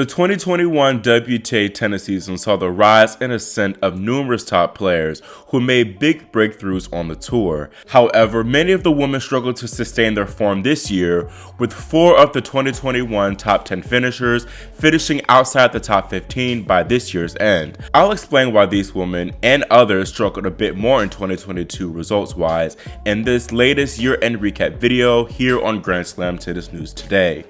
The 2021 WTA tennis season saw the rise and ascent of numerous top players who made big breakthroughs on the tour. However, many of the women struggled to sustain their form this year, with 4 of the 2021 top 10 finishers finishing outside the top 15 by this year's end. I'll explain why these women and others struggled a bit more in 2022 results-wise in this latest year-end recap video here on Grand Slam Tennis News Today.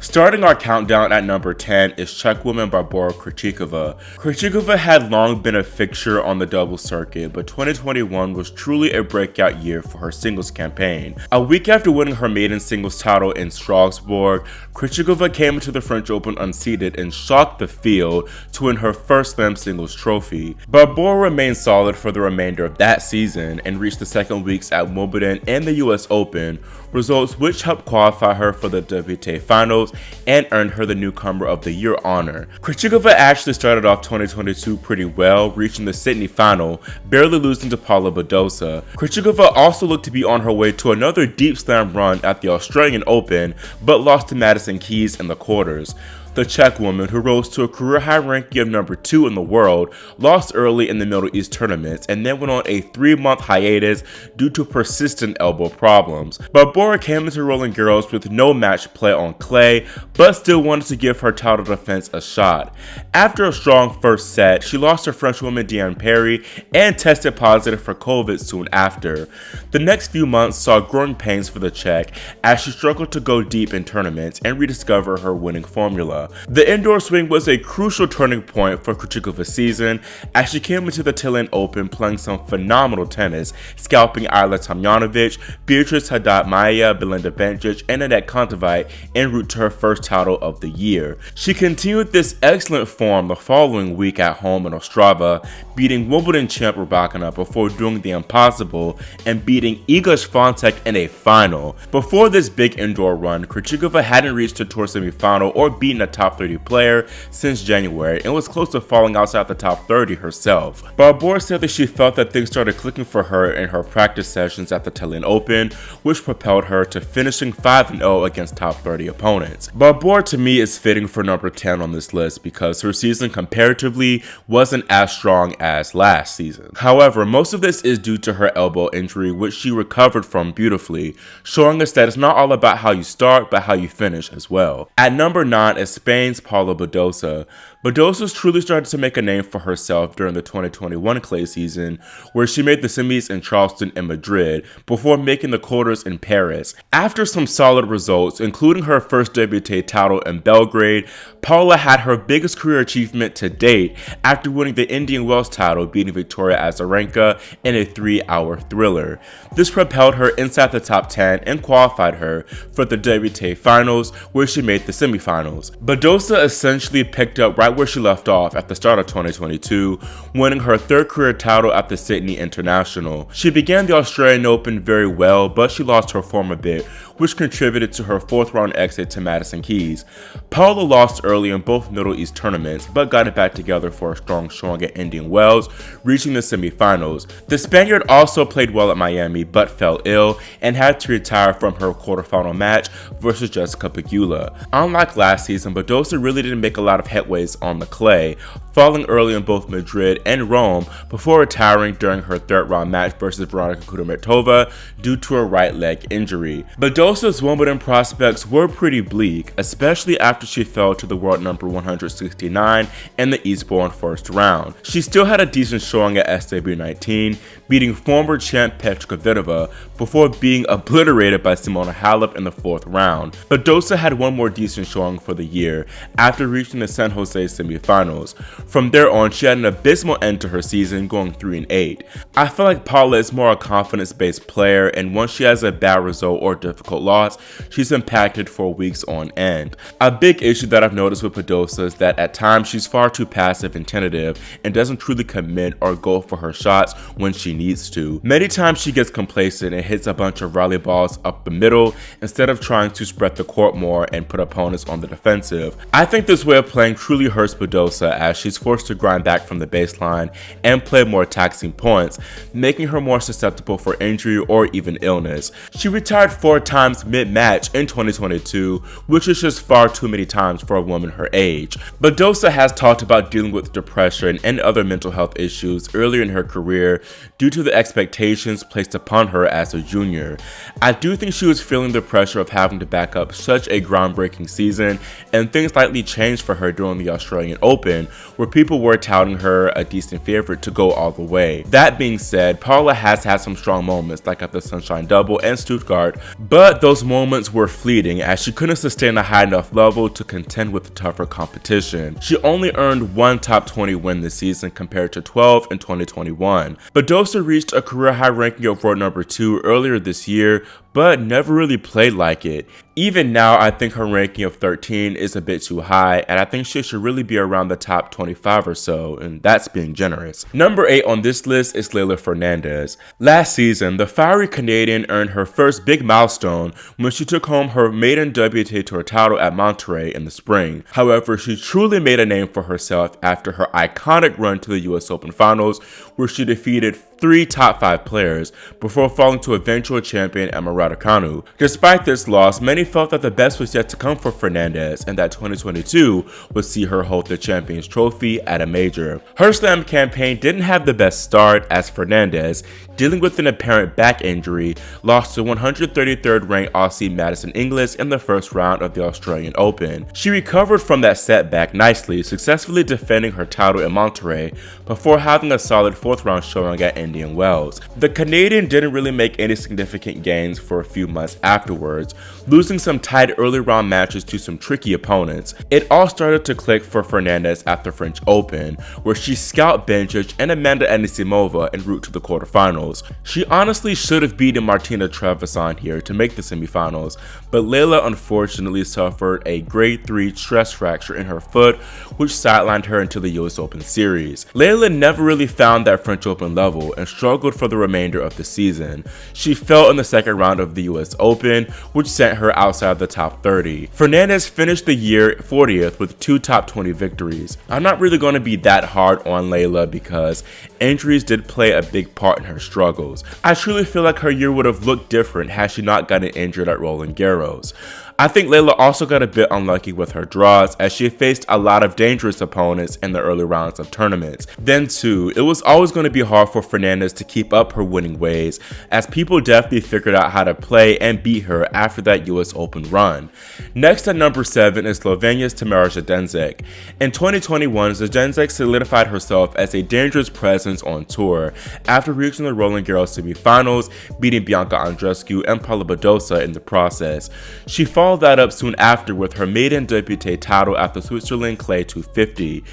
Starting our countdown at number 10 is Czech woman Barbora Krejcikova. Krejcikova had long been a fixture on the doubles circuit, but 2021 was truly a breakout year for her singles campaign. A week after winning her maiden singles title in Strasbourg, Krejcikova came into the French Open unseeded and shocked the field to win her first Slam singles trophy. Barbora remained solid for the remainder of that season and reached the second weeks at Wimbledon and the US Open, results which helped qualify her for the WTA finals and earned her the Newcomer of the Year honor. Krejcikova actually started off 2022 pretty well, reaching the Sydney final, barely losing to Paula Badosa. Krejcikova also looked to be on her way to another deep slam run at the Australian Open, but lost to Madison Keys in the quarters. The Czech woman, who rose to a career-high ranking of number 2 in the world, lost early in the Middle East tournaments and then went on a 3-month hiatus due to persistent elbow problems. Barbora came into Roland Garros with no match play on clay, but still wanted to give her title defense a shot. After a strong first set, she lost to Frenchwoman Diane Parry and tested positive for COVID soon after. The next few months saw growing pains for the Czech as she struggled to go deep in tournaments and rediscover her winning formula. The indoor swing was a crucial turning point for Krejcikova's season as she came into the Chilean Open playing some phenomenal tennis, scalping Ayla Tomljanovic, Beatriz Haddad Maia, Belinda Bencic, and Annette Kontaveit en route to her first title of the year. She continued this excellent form the following week at home in Ostrava, beating Wimbledon champ Raducanu before doing the impossible and beating Iga Swiatek in a final. Before this big indoor run, Krejcikova hadn't reached a tour semifinal or beaten a top 30 player since January and was close to falling outside the top 30 herself. Barbora said that she felt that things started clicking for her in her practice sessions at the Chilean Open, which propelled her to finishing 5-0 against top 30 opponents. Barbora to me is fitting for number 10 on this list because her season comparatively wasn't as strong as last season. However, most of this is due to her elbow injury, which she recovered from beautifully, showing us that it's not all about how you start but how you finish as well. At number 9 is Spain's Paula Badosa. Badosa's truly started to make a name for herself during the 2021 clay season, where she made the semis in Charleston and Madrid before making the quarters in Paris. After some solid results, including her first WTA title in Belgrade, Paula had her biggest career achievement to date after winning the Indian Wells title, beating Victoria Azarenka in a 3-hour thriller. This propelled her inside the top 10 and qualified her for the WTA finals, where she made the semifinals. Badosa essentially picked up right where she left off at the start of 2022, winning her 3rd career title at the Sydney International. She began the Australian Open very well, but she lost her form a bit, which contributed to her 4th round exit to Madison Keys. Paula lost early in both Middle East tournaments, but got it back together for a strong showing at Indian Wells, reaching the semifinals. The Spaniard also played well at Miami, but fell ill and had to retire from her quarterfinal match versus Jessica Pegula. Unlike last season, Badosa really didn't make a lot of headways on the clay, falling early in both Madrid and Rome before retiring during her 3rd round match versus Veronika Kudermetova due to a right leg injury. Badosa's Wimbledon prospects were pretty bleak, especially after she fell to the world number 169 in the Eastbourne first round. She still had a decent showing at SW19, beating former champ Petra Kvitova before being obliterated by Simona Halep in the 4th round. Badosa had one more decent showing for the year after reaching the San Jose semifinals. From there on, she had an abysmal end to her season, going 3-8. I feel like Paula is more a confidence-based player, and once she has a bad result or difficult loss, she's impacted for weeks on end. A big issue that I've noticed with Badosa is that at times she's far too passive and tentative and doesn't truly commit or go for her shots when she needs to. Many times she gets complacent and hits a bunch of rally balls up the middle instead of trying to spread the court more and put opponents on the defensive. I think this way of playing truly hurts Badosa as she she's forced to grind back from the baseline and play more taxing points, making her more susceptible for injury or even illness. She retired 4 times mid-match in 2022, which is just far too many times for a woman her age. Muguruza has talked about dealing with depression and other mental health issues earlier in her career due to the expectations placed upon her as a junior. I do think she was feeling the pressure of having to back up such a groundbreaking season, and things slightly changed for her during the Australian Open, where people were touting her a decent favorite to go all the way. That being said, Paula has had some strong moments like at the Sunshine Double and Stuttgart, but those moments were fleeting as she couldn't sustain a high enough level to contend with tougher competition. She only earned 1 top 20 win this season compared to 12 in 2021. Muguruza reached a career high ranking of world number 2 earlier this year, but never really played like it. Even now, I think her ranking of 13 is a bit too high, and I think she should really be around the top 25 or so, and that's being generous. Number 8 on this list is Leylah Fernandez. Last season, the fiery Canadian earned her first big milestone when she took home her maiden WTA Tour title at Monterrey in the spring. However, she truly made a name for herself after her iconic run to the US Open Finals, where she defeated 3 top 5 players before falling to eventual champion Emma Raducanu. Despite this loss, many felt that the best was yet to come for Fernandez and that 2022 would see her hold the Champions Trophy at a major. Her slam campaign didn't have the best start as Fernandez, dealing with an apparent back injury, lost to 133rd ranked Aussie Madison Inglis in the first round of the Australian Open. She recovered from that setback nicely, successfully defending her title in Monterrey before having a solid 4th round showing at Indian Wells. The Canadian didn't really make any significant gains for a few months afterwards, losing some tight early round matches to some tricky opponents. It all started to click for Fernandez at the French Open, where she scalped Bencic and Amanda Anisimova en route to the quarterfinals. She honestly should have beaten Martina Trevisan here to make the semifinals, but Leylah unfortunately suffered a grade 3 stress fracture in her foot, which sidelined her into the US Open series. Leylah never really found that French Open level and struggled for the remainder of the season. She fell in the second round of the US Open, which sent her outside the top 30. Fernandez finished the year 40th with 2 top 20 victories. I'm not really going to be that hard on Leylah because injuries did play a big part in her struggles. I truly feel like her year would have looked different had she not gotten injured at Roland Garros. I think Leylah also got a bit unlucky with her draws as she faced a lot of dangerous opponents in the early rounds of tournaments. Then too, it was always going to be hard for Fernandez to keep up her winning ways as people definitely figured out how to play and beat her after that US Open run. Next at number 7 is Slovenia's Tamara Zdenšek. In 2021, Zdenšek solidified herself as a dangerous presence on tour after reaching the Roland Garros semifinals, beating Bianca Andreescu and Paula Badosa in the process. She followed that up soon after with her maiden WTA title at the Switzerland Clay 250.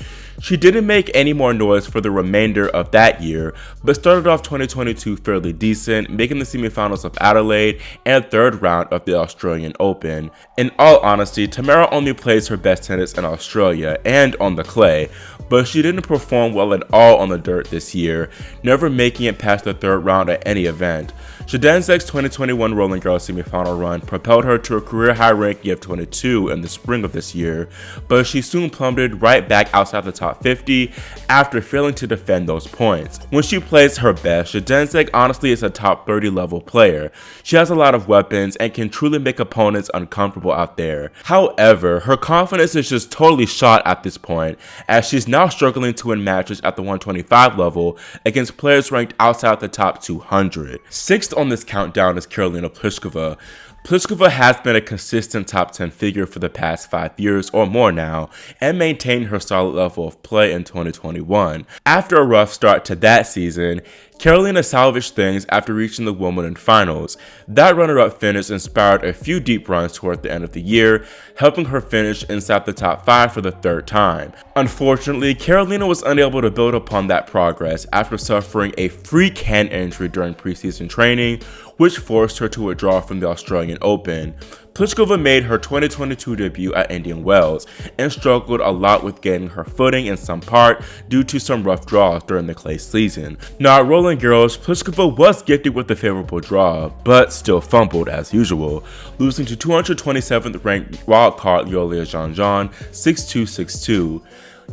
She didn't make any more noise for the remainder of that year, but started off 2022 fairly decent, making the semifinals of Adelaide and 3rd round of the Australian Open. In all honesty, Tamara only plays her best tennis in Australia and on the clay, but she didn't perform well at all on the dirt this year, never making it past the 3rd round at any event. Zdenšek's 2021 Roland Garros semifinal run propelled her to a career-high ranking of 22 in the spring of this year, but she soon plummeted right back outside the top 50 after failing to defend those points. When she plays her best, Zdenšek honestly is a top 30 level player. She has a lot of weapons and can truly make opponents uncomfortable out there. However, her confidence is just totally shot at this point, as she's now struggling to win matches at the 125 level against players ranked outside the top 200. 6th on this countdown is Karolina Pliskova. Pliskova has been a consistent top 10 figure for the past 5 years or more now, and maintained her solid level of play in 2021. After a rough start to that season, Karolina salvaged things after reaching the Wimbledon finals. That runner-up finish inspired a few deep runs toward the end of the year, helping her finish inside the top 5 for the 3rd time. Unfortunately, Karolina was unable to build upon that progress after suffering a freak hand injury during preseason training, which forced her to withdraw from the Australian Open. Pliskova made her 2022 debut at Indian Wells and struggled a lot with getting her footing in some part due to some rough draws during the clay season. Now at Roland Garros, Pliskova was gifted with a favorable draw, but still fumbled as usual, losing to 227th ranked wildcard Yulia Jean-Jean 6-2, 6-2.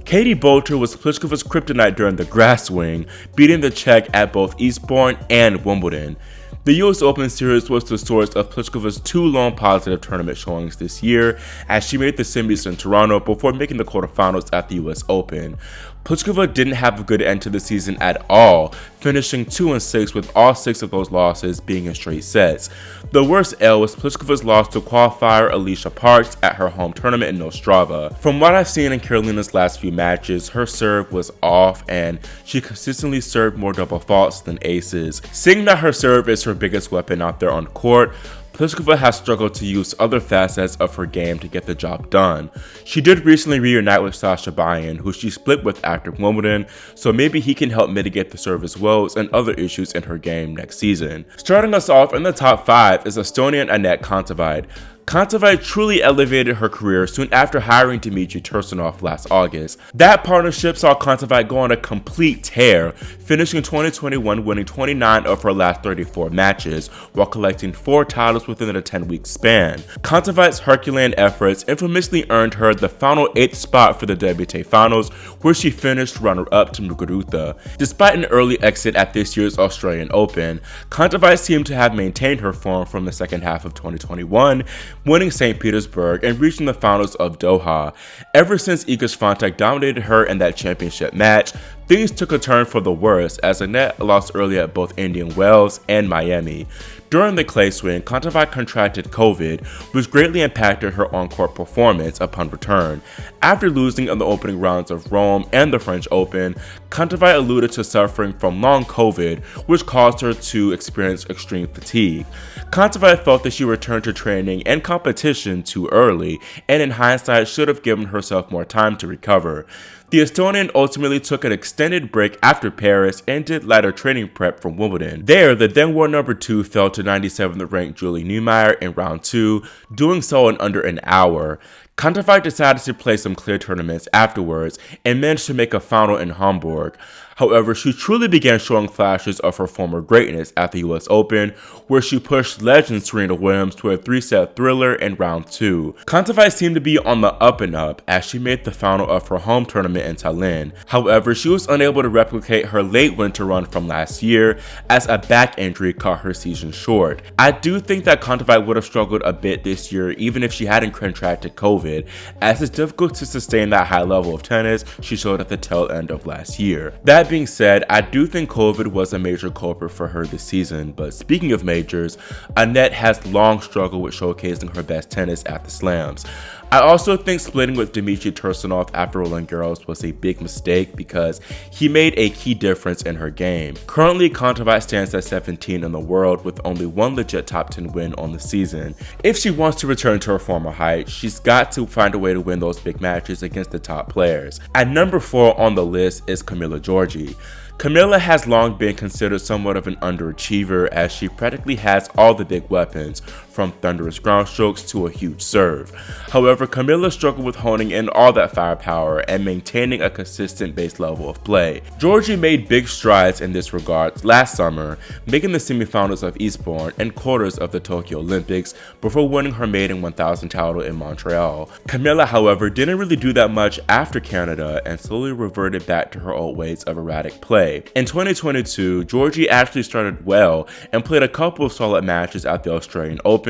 Katie Boulter was Pliskova's kryptonite during the grass swing, beating the Czech at both Eastbourne and Wimbledon. The US Open Series was the source of Pliskova's 2 long positive tournament showings this year, as she made the semis in Toronto before making the quarterfinals at the US Open. Pliskova didn't have a good end to the season at all, finishing 2-6 with all 6 of those losses being in straight sets. The worst L was Pliskova's loss to qualifier Alicia Parks at her home tournament in Ostrava. From what I've seen in Karolina's last few matches, her serve was off and she consistently served more double faults than aces. Seeing that her serve is her biggest weapon out there on court, Pliskova has struggled to use other facets of her game to get the job done. She did recently reunite with Sasha Bayan, who she split with after Wimbledon, so maybe he can help mitigate the service woes and other issues in her game next season. Starting us off in the top 5 is Estonian Anett Kontaveit. Kontaveit truly elevated her career soon after hiring Dmitry Tursunov last August. That partnership saw Kontaveit go on a complete tear, finishing 2021 winning 29 of her last 34 matches, while collecting 4 titles within a 10-week span. Kontaveit's Herculean efforts infamously earned her the final 8th spot for the WTA Finals, where she finished runner-up to Muguruza. Despite an early exit at this year's Australian Open, Kontaveit seemed to have maintained her form from the second half of 2021, winning St. Petersburg and reaching the finals of Doha. Ever since Iga Swiatek dominated her in that championship match, things took a turn for the worse as Anett lost early at both Indian Wells and Miami. During the clay swing, Kontaveit contracted COVID, which greatly impacted her on-court performance upon return. After losing in the opening rounds of Rome and the French Open, Kontaveit alluded to suffering from long COVID, which caused her to experience extreme fatigue. Kontaveit felt that she returned to training and competition too early, and in hindsight should have given herself more time to recover. The Estonian ultimately took an extended break after Paris and did lighter training prep for Wimbledon. There, the then world number 2 fell to 97th ranked Julie Neumeyer in round 2, doing so in under an hour. Kontaveit decided to play some clear tournaments afterwards and managed to make a final in Hamburg. However, she truly began showing flashes of her former greatness at the US Open, where she pushed legend Serena Williams to a 3-set thriller in round 2. Kontaveit seemed to be on the up and up as she made the final of her home tournament in Tallinn. However, she was unable to replicate her late winter run from last year as a back injury cut her season short. I do think that Kontaveit would have struggled a bit this year even if she hadn't contracted COVID, as it's difficult to sustain that high level of tennis she showed at the tail end of last year. That being said, I do think COVID was a major culprit for her this season, but speaking of majors, Anett has long struggled with showcasing her best tennis at the slams. I also think splitting with Dmitry Tursunov after Roland Garros was a big mistake because he made a key difference in her game. Currently, Kontaveit stands at 17 in the world with only one legit top 10 win on the season. If she wants to return to her former height, she's got to find a way to win those big matches against the top players. At number 4 on the list is Camila Giorgi. Camila has long been considered somewhat of an underachiever as she practically has all the big weapons, from thunderous ground strokes to a huge serve. However, Camila struggled with honing in all that firepower and maintaining a consistent base level of play. Giorgi made big strides in this regard last summer, making the semifinals of Eastbourne and quarters of the Tokyo Olympics before winning her maiden 1000 title in Montreal. Camila, however, didn't really do that much after Canada and slowly reverted back to her old ways of erratic play. In 2022, Giorgi actually started well and played a couple of solid matches at the Australian Open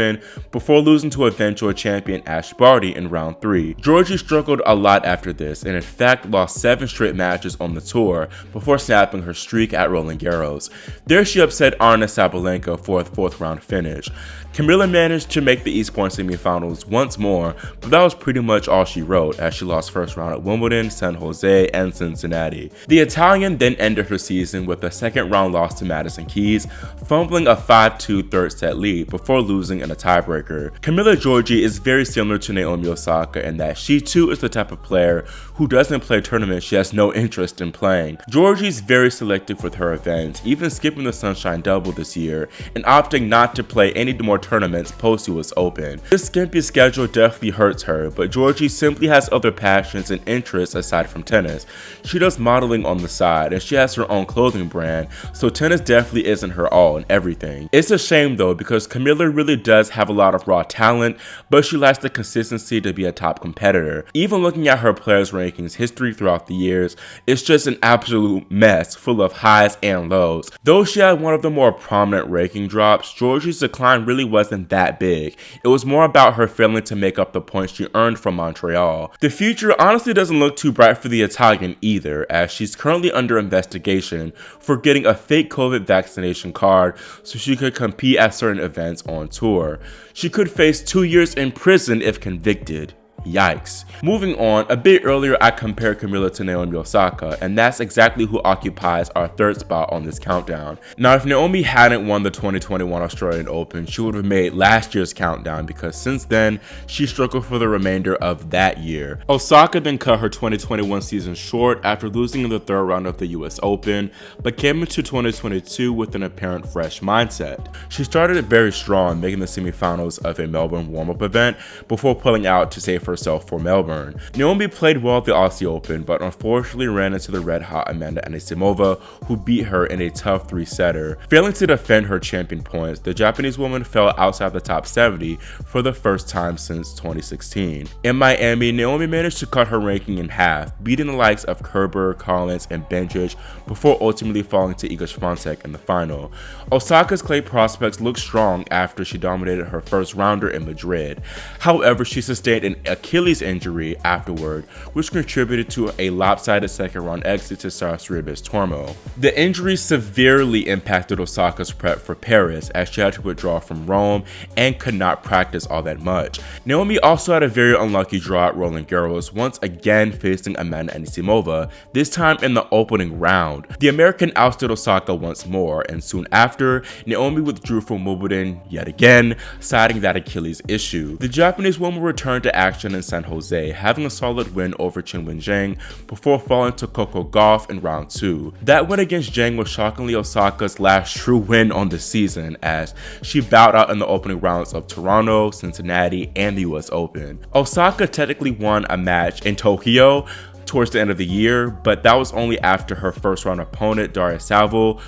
before losing to eventual champion Ash Barty in round 3. Giorgi struggled a lot after this and in fact lost 7 straight matches on the tour before snapping her streak at Roland Garros. There she upset Aryna Sabalenka for a 4th round finish. Camila managed to make the Eastbourne semifinals once more, but that was pretty much all she wrote as she lost first round at Wimbledon, San Jose, and Cincinnati. The Italian then ended her season with a 2nd round loss to Madison Keys, fumbling a 5-2 third set lead before losing in a tiebreaker. Camila Giorgi is very similar to Naomi Osaka in that she too is the type of player who doesn't play tournaments she has no interest in playing. Giorgi is very selective with her events, even skipping the Sunshine Double this year and opting not to play any more tournaments post-US Open. This skimpy schedule definitely hurts her, but Giorgi simply has other passions and interests aside from tennis. She does modeling on the side, and she has has her own clothing brand, so tennis definitely isn't her all in everything. It's a shame though, because Camila really does have a lot of raw talent, but she lacks the consistency to be a top competitor. Even looking at her players rankings history throughout the years, it's just an absolute mess full of highs and lows. Though she had one of the more prominent ranking drops, Georgie's decline really wasn't that big. It was more about her failing to make up the points she earned from Montreal. The future honestly doesn't look too bright for the Italian either, as she's currently under investigation for getting a fake COVID vaccination card so she could compete at certain events on tour. She could face 2 years in prison if convicted. Yikes. Moving on, a bit earlier I compared Camila to Naomi Osaka, and that's exactly who occupies our third spot on this countdown. Now, if Naomi hadn't won the 2021 Australian Open, she would have made last year's countdown, because since then, she struggled for the remainder of that year. Osaka then cut her 2021 season short after losing in the third round of the US Open, but came into 2022 with an apparent fresh mindset. She started it very strong, making the semifinals of a Melbourne warm-up event before pulling out to save herself for Melbourne. Naomi played well at the Aussie Open, but unfortunately ran into the red-hot Amanda Anisimova, who beat her in a tough 3-setter. Failing to defend her champion points, the Japanese woman fell outside the top 70 for the first time since 2016. In Miami, Naomi managed to cut her ranking in half, beating the likes of Kerber, Collins, and Benčić before ultimately falling to Iga Swiatek in the final. Osaka's clay prospects looked strong after she dominated her first rounder in Madrid. However, she sustained an Achilles injury afterward, which contributed to a lopsided second round exit to Sarsribes Tormo. The injury severely impacted Osaka's prep for Paris, as she had to withdraw from Rome and could not practice all that much. Naomi also had a very unlucky draw at Roland Garros, once again facing Amanda Anisimova, this time in the opening round. The American ousted Osaka once more, and soon after, Naomi withdrew from Wimbledon yet again, citing that Achilles issue. The Japanese woman returned to action in San Jose, having a solid win over Qinwen Zhang before falling to Coco Gauff in round 2. That win against Zhang was shockingly Osaka's last true win on the season, as she bowed out in the opening rounds of Toronto, Cincinnati, and the US Open. Osaka technically won a match in Tokyo towards the end of the year, but that was only after her first round opponent, Daria Saville,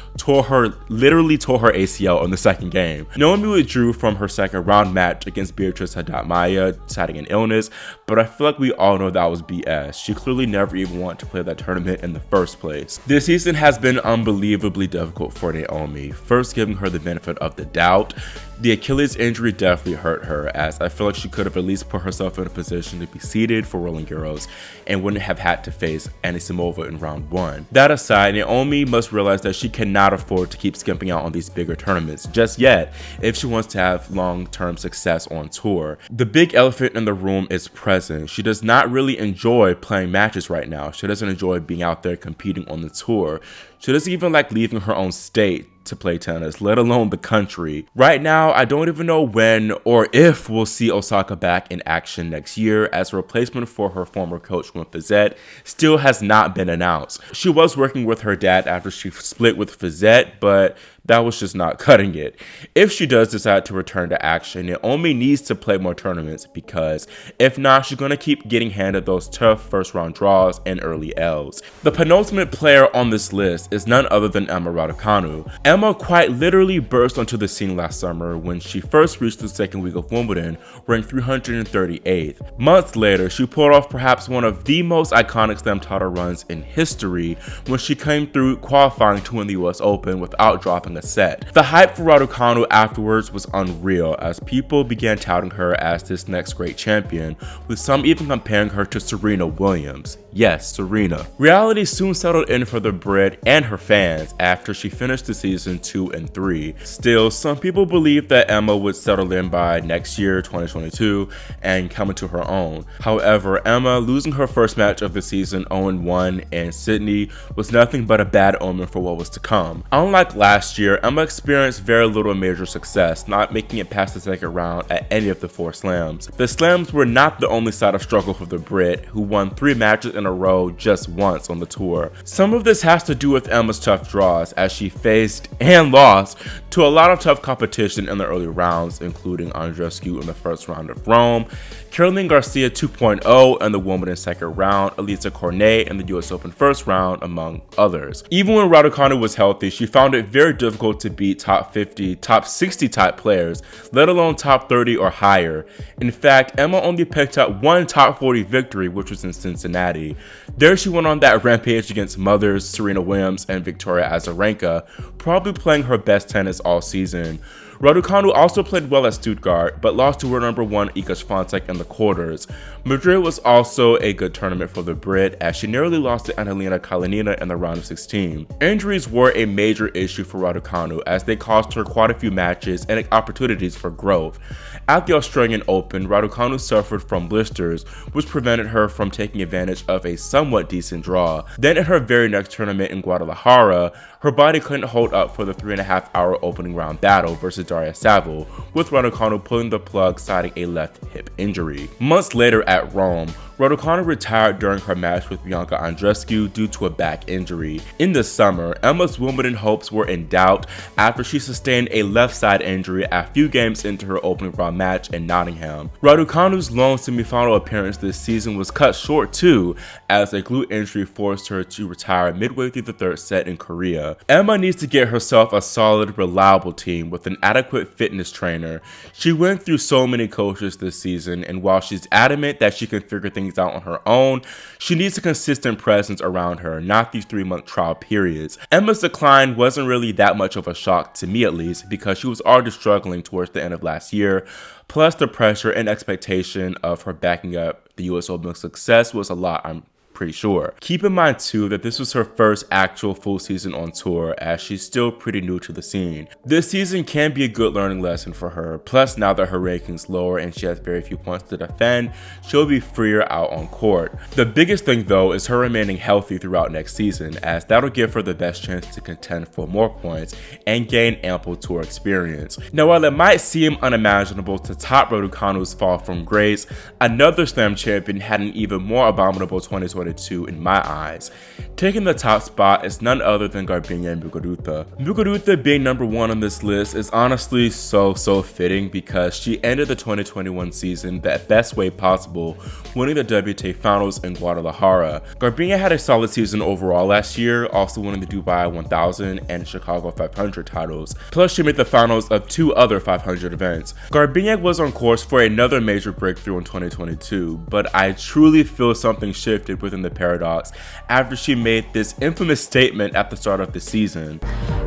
literally tore her ACL in the second game. Naomi withdrew from her second round match against Beatrice Haddad-Maia, citing an illness, but I feel like we all know that was BS. She clearly never even wanted to play that tournament in the first place. This season has been unbelievably difficult for Naomi, first giving her the benefit of the doubt. The Achilles injury definitely hurt her, as I feel like she could have at least put herself in a position to be seeded for Roland Garros and wouldn't have had to face Anisimova in round 1. That aside, Naomi must realize that she cannot afford to keep skimping out on these bigger tournaments just yet if she wants to have long-term success on tour. The big elephant in the room is present. She does not really enjoy playing matches right now. She doesn't enjoy being out there competing on the tour. She doesn't even like leaving her own state to play tennis, let alone the country. Right now, I don't even know when or if we'll see Osaka back in action next year, as a replacement for her former coach Wim Fizet still has not been announced. She was working with her dad after she split with Fizet, but that was just not cutting it. If she does decide to return to action, Naomi needs to play more tournaments, because if not, she's going to keep getting handed those tough first round draws and early L's. The penultimate player on this list is none other than Emma Raducanu. Emma quite literally burst onto the scene last summer when she first reached the second week of Wimbledon, ranked 338th. Months later, she pulled off perhaps one of the most iconic slam title runs in history when she came through qualifying to win the US Open without dropping a set. The hype for Raducanu afterwards was unreal, as people began touting her as this next great champion, with some even comparing her to Serena Williams. Yes, Serena. Reality soon settled in for the Brit and her fans after she finished the season 2 and 3. Still, some people believe that Emma would settle in by next year, 2022, and come into her own. However, Emma losing her first match of the season 0-1 in Sydney was nothing but a bad omen for what was to come. Unlike last year, Emma experienced very little major success, not making it past the second round at any of the 4 slams. The slams were not the only side of struggle for the Brit, who won 3 matches in in a row just once on the tour. Some of this has to do with Emma's tough draws, as she faced and lost to a lot of tough competition in the early rounds, including Andreescu in the first round of Rome, Caroline Garcia 2.0 in the Wimbledon second round, Elisa Cornet in the US Open first round, among others. Even when Raducanu was healthy, she found it very difficult to beat top 50, top 60 type players, let alone top 30 or higher. In fact, Emma only picked up one top 40 victory, which was in Cincinnati. There she went on that rampage against mothers Serena Williams and Victoria Azarenka, probably playing her best tennis all season. Raducanu also played well at Stuttgart, but lost to her number 1 Iga Swiatek in the quarters. Madrid was also a good tournament for the Brit, as she narrowly lost to Angelina Kalinina in the round of 16. Injuries were a major issue for Raducanu, as they cost her quite a few matches and opportunities for growth. At the Australian Open, Raducanu suffered from blisters, which prevented her from taking advantage of a somewhat decent draw. Then in her very next tournament in Guadalajara, her body couldn't hold up for the 3.5-hour opening round battle versus Daria Saville, with Raducanu pulling the plug citing a left hip injury. Months later at Rome, Raducanu retired during her match with Bianca Andreescu due to a back injury. In the summer, Emma's Wimbledon hopes were in doubt after she sustained a left side injury a few games into her opening round match in Nottingham. Raducanu's lone semifinal appearance this season was cut short too, as a glute injury forced her to retire midway through the third set in Korea. Emma needs to get herself a solid, reliable team with an adequate fitness trainer. She went through so many coaches this season, and while she's adamant that she can figure things out on her own, she needs a consistent presence around her, not these 3-month trial periods. Emma's decline wasn't really that much of a shock, to me at least, because she was already struggling towards the end of last year, plus the pressure and expectation of her backing up the US Open success was a lot, I'm pretty sure. Keep in mind too that this was her first actual full season on tour, as she's still pretty new to the scene. This season can be a good learning lesson for her, plus now that her ranking's lower and she has very few points to defend, she'll be freer out on court. The biggest thing though is her remaining healthy throughout next season, as that'll give her the best chance to contend for more points and gain ample tour experience. Now while it might seem unimaginable to top Raducanu's fall from grace, another slam champion had an even more abominable 2022 in my eyes. Taking the top spot is none other than Garbine Muguruza. Muguruza being number 1 on this list is honestly so fitting, because she ended the 2021 season the best way possible, winning the WTA finals in Guadalajara. Garbine had a solid season overall last year, also winning the Dubai 1000 and Chicago 500 titles. Plus she made the finals of 2 other 500 events. Garbine was on course for another major breakthrough in 2022, but I truly feel something shifted within the paradox after she made this infamous statement at the start of the season.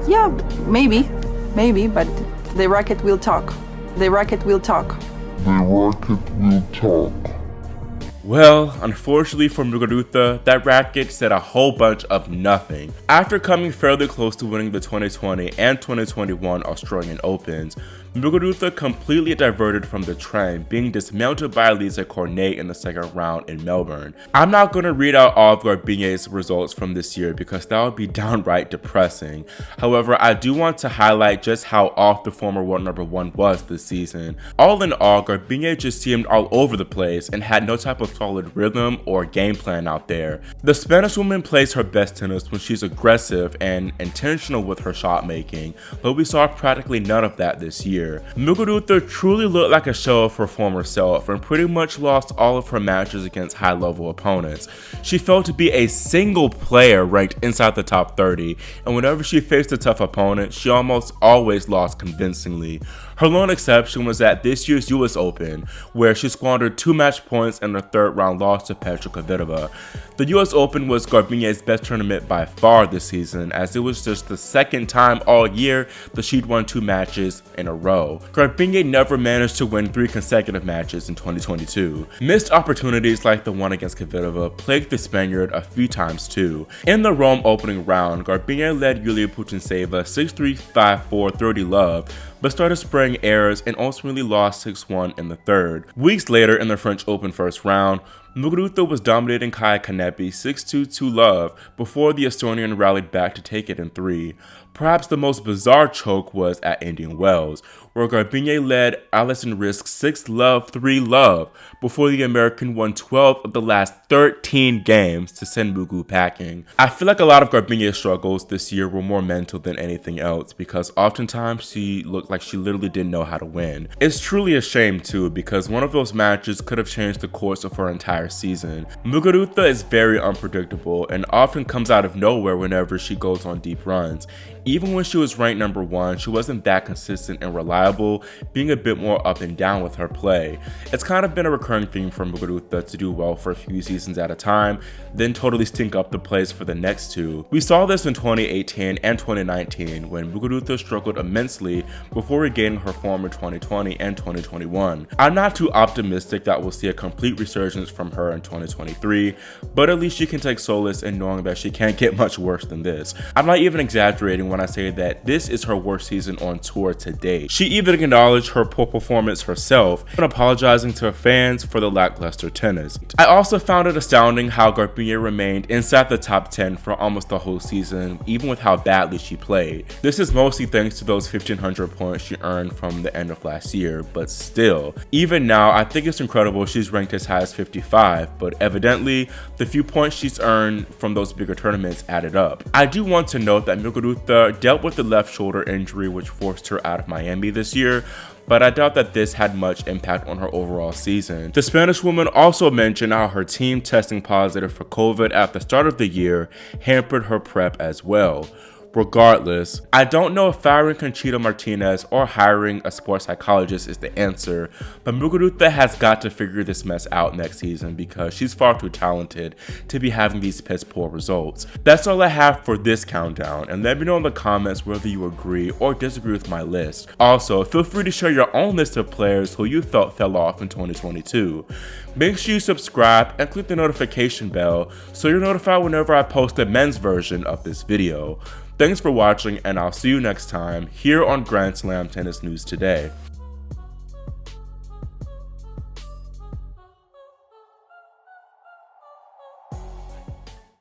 Yeah, maybe, but the racket will talk. The racket will talk. The racket will talk. Well, unfortunately for Muguruza, that racket said a whole bunch of nothing. After coming fairly close to winning the 2020 and 2021 Australian Opens, Muguruza completely diverted from the trend, being dismantled by Elisa Cornet in the second round in Melbourne. I'm not going to read out all of Garbine's results from this year because that would be downright depressing. However, I do want to highlight just how off the former world number 1 was this season. All in all, Garbine just seemed all over the place and had no type of solid rhythm or game plan out there. The Spanish woman plays her best tennis when she's aggressive and intentional with her shot making, but we saw practically none of that this year. Muguruza truly looked like a shell of her former self and pretty much lost all of her matches against high-level opponents. She failed to be a single player ranked inside the top 30, and whenever she faced a tough opponent, she almost always lost convincingly. Her lone exception was at this year's US Open, where she squandered 2 match points in a third-round loss to Petra Kvitova. The US Open was Garbine's best tournament by far this season, as it was just the second time all year that she'd won 2 matches in a row. Garbine never managed to win 3 consecutive matches in 2022. Missed opportunities like the one against Kvitova plagued the Spaniard a few times too. In the Rome opening round, Garbine led Yulia Putintseva 6-3, 5-4, 30 love, but started spraying errors and ultimately lost 6-1 in the third. Weeks later in the French Open first round, Muguruza was dominating Kaia Kanepi 6-2, 2 love before the Estonian rallied back to take it in 3. Perhaps the most bizarre choke was at Indian Wells, where Garbine led Allison Risk 6-love, 3-love before the American won 12 of the last 13 games to send Mugu packing. I feel like a lot of Garbine's struggles this year were more mental than anything else, because oftentimes she looked like she literally didn't know how to win. It's truly a shame too, because one of those matches could have changed the course of her entire season. Muguruza is very unpredictable and often comes out of nowhere whenever she goes on deep runs. Even when she was ranked number 1, she wasn't that consistent and reliable, being a bit more up and down with her play. It's kind of been a recurring theme for Muguruza to do well for a few seasons at a time, then totally stink up the place for the next 2. We saw this in 2018 and 2019 when Muguruza struggled immensely before regaining her form in 2020 and 2021. I'm not too optimistic that we'll see a complete resurgence from her in 2023, but at least she can take solace in knowing that she can't get much worse than this. I'm not even exaggerating when I say that this is her worst season on tour to date. She even acknowledged her poor performance herself and apologizing to her fans for the lackluster tennis. I also found it astounding how Garbine remained inside the top 10 for almost the whole season, even with how badly she played. This is mostly thanks to those 1,500 points she earned from the end of last year, but still. Even now, I think it's incredible she's ranked as high as 55, but evidently, the few points she's earned from those bigger tournaments added up. I do want to note that Muguruza dealt with the left shoulder injury which forced her out of Miami this year, but I doubt that this had much impact on her overall season. The Spanish woman also mentioned how her team testing positive for COVID at the start of the year hampered her prep as well. Regardless, I don't know if firing Conchita Martinez or hiring a sports psychologist is the answer, but Muguruza has got to figure this mess out next season because she's far too talented to be having these piss poor results. That's all I have for this countdown, and let me know in the comments whether you agree or disagree with my list. Also, feel free to share your own list of players who you felt fell off in 2022. Make sure you subscribe and click the notification bell so you're notified whenever I post a men's version of this video. Thanks for watching, and I'll see you next time here on Grand Slam Tennis News Today.